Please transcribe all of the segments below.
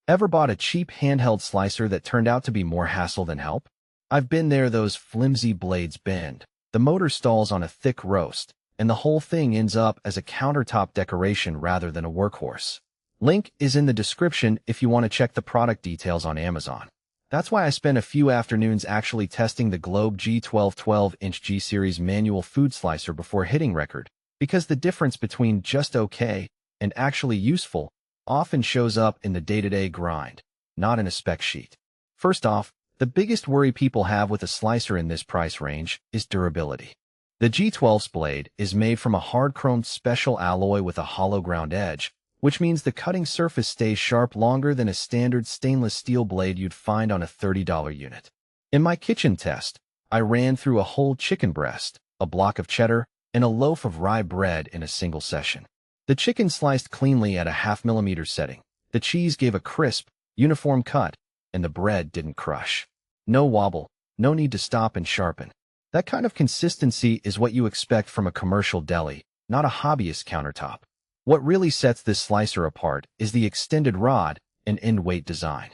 Ever bought a cheap handheld slicer that turned out to be more hassle than help? I've been there. Those flimsy blades bend, the motor stalls on a thick roast, and the whole thing ends up as a countertop decoration rather than a workhorse. Link is in the description if you want to check the product details on Amazon. That's why I spent a few afternoons actually testing the Globe G12 12-inch G-Series manual food slicer before hitting record, because the difference between just okay and actually useful often shows up in the day-to-day grind, not in a spec sheet. First off, the biggest worry people have with a slicer in this price range is durability. The G12's blade is made from a hard-chromed special alloy with a hollow ground edge, which means the cutting surface stays sharp longer than a standard stainless steel blade you'd find on a $30 unit. In my kitchen test, I ran through a whole chicken breast, a block of cheddar, and a loaf of rye bread in a single session. The chicken sliced cleanly at a 0.5 millimeter setting. The cheese gave a crisp, uniform cut, and the bread didn't crush. No wobble, no need to stop and sharpen. That kind of consistency is what you expect from a commercial deli, not a hobbyist countertop. What really sets this slicer apart is the extended rod and end weight design.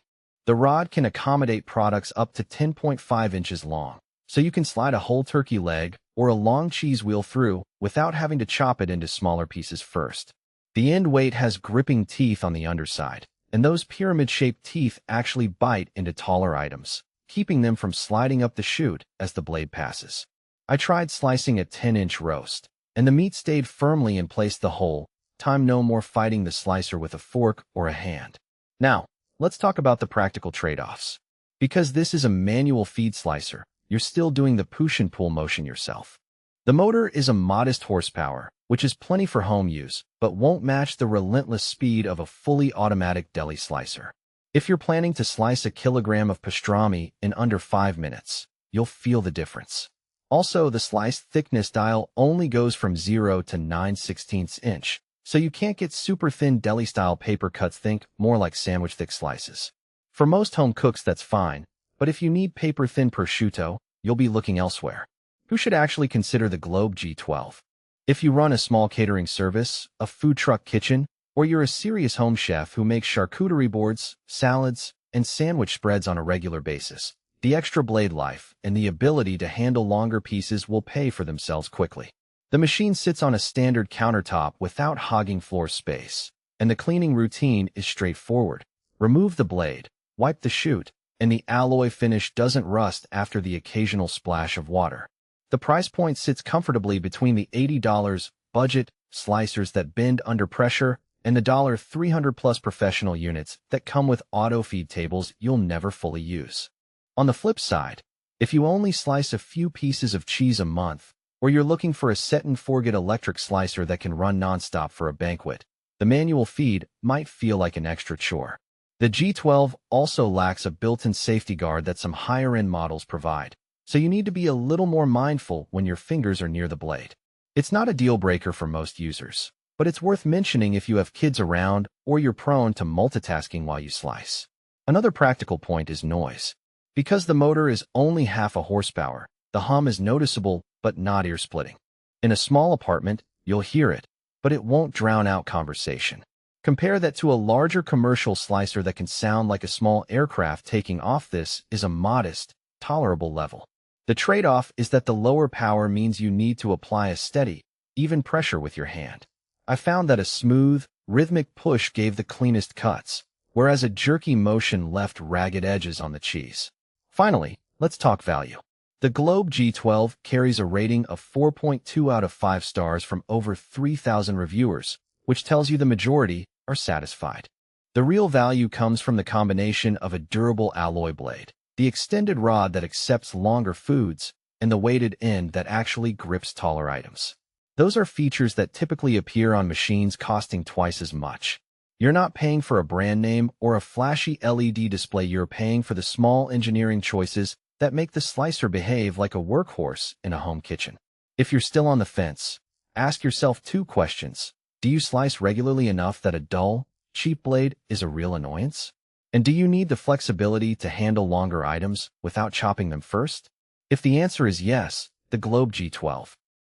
The rod can accommodate products up to 10.5 inches long, so you can slide a whole turkey leg or a long cheese wheel through without having to chop it into smaller pieces first. The end weight has gripping teeth on the underside, and those pyramid-shaped teeth actually bite into taller items, keeping them from sliding up the chute as the blade passes. I tried slicing a 10-inch roast, and the meat stayed firmly in place the whole time. No more fighting the slicer with a fork or a hand. Now, let's talk about the practical trade-offs. Because this is a manual feed slicer, you're still doing the push and pull motion yourself. The motor is a modest horsepower, which is plenty for home use, but won't match the relentless speed of a fully automatic deli slicer. If you're planning to slice a kilogram of pastrami in under 5 minutes, you'll feel the difference. Also, the slice thickness dial only goes from 0 to 9/16 inch, so you can't get super thin deli-style paper cuts. Think more like sandwich-thick slices. For most home cooks, that's fine, but if you need paper-thin prosciutto, you'll be looking elsewhere. Who should actually consider the Globe G12? If you run a small catering service, a food truck kitchen, or you're a serious home chef who makes charcuterie boards, salads, and sandwich spreads on a regular basis, the extra blade life and the ability to handle longer pieces will pay for themselves quickly. The machine sits on a standard countertop without hogging floor space, and the cleaning routine is straightforward. Remove the blade, wipe the chute, and the alloy finish doesn't rust after the occasional splash of water. The price point sits comfortably between the $80 budget slicers that bend under pressure and the $300+ professional units that come with auto-feed tables you'll never fully use. On the flip side, if you only slice a few pieces of cheese a month, or you're looking for a set-and-forget electric slicer that can run nonstop for a banquet, the manual feed might feel like an extra chore. The G12 also lacks a built-in safety guard that some higher-end models provide, so you need to be a little more mindful when your fingers are near the blade. It's not a deal-breaker for most users, but it's worth mentioning if you have kids around or you're prone to multitasking while you slice. Another practical point is noise. Because the motor is only 0.5 horsepower, the hum is noticeable but not ear-splitting. In a small apartment, you'll hear it, but it won't drown out conversation. Compare that to a larger commercial slicer that can sound like a small aircraft taking off. This is a modest, tolerable level. The trade-off is that the lower power means you need to apply a steady, even pressure with your hand. I found that a smooth, rhythmic push gave the cleanest cuts, whereas a jerky motion left ragged edges on the cheese. Finally, let's talk value. The Globe G12 carries a rating of 4.2 out of 5 stars from over 3,000 reviewers, which tells you the majority are satisfied. The real value comes from the combination of a durable alloy blade, the extended rod that accepts longer foods, and the weighted end that actually grips taller items. Those are features that typically appear on machines costing twice as much. You're not paying for a brand name or a flashy LED display. You're paying for the small engineering choices that make the slicer behave like a workhorse in a home kitchen. If you're still on the fence, ask yourself 2 questions. Do you slice regularly enough that a dull, cheap blade is a real annoyance? And do you need the flexibility to handle longer items without chopping them first? If the answer is yes, the Globe G12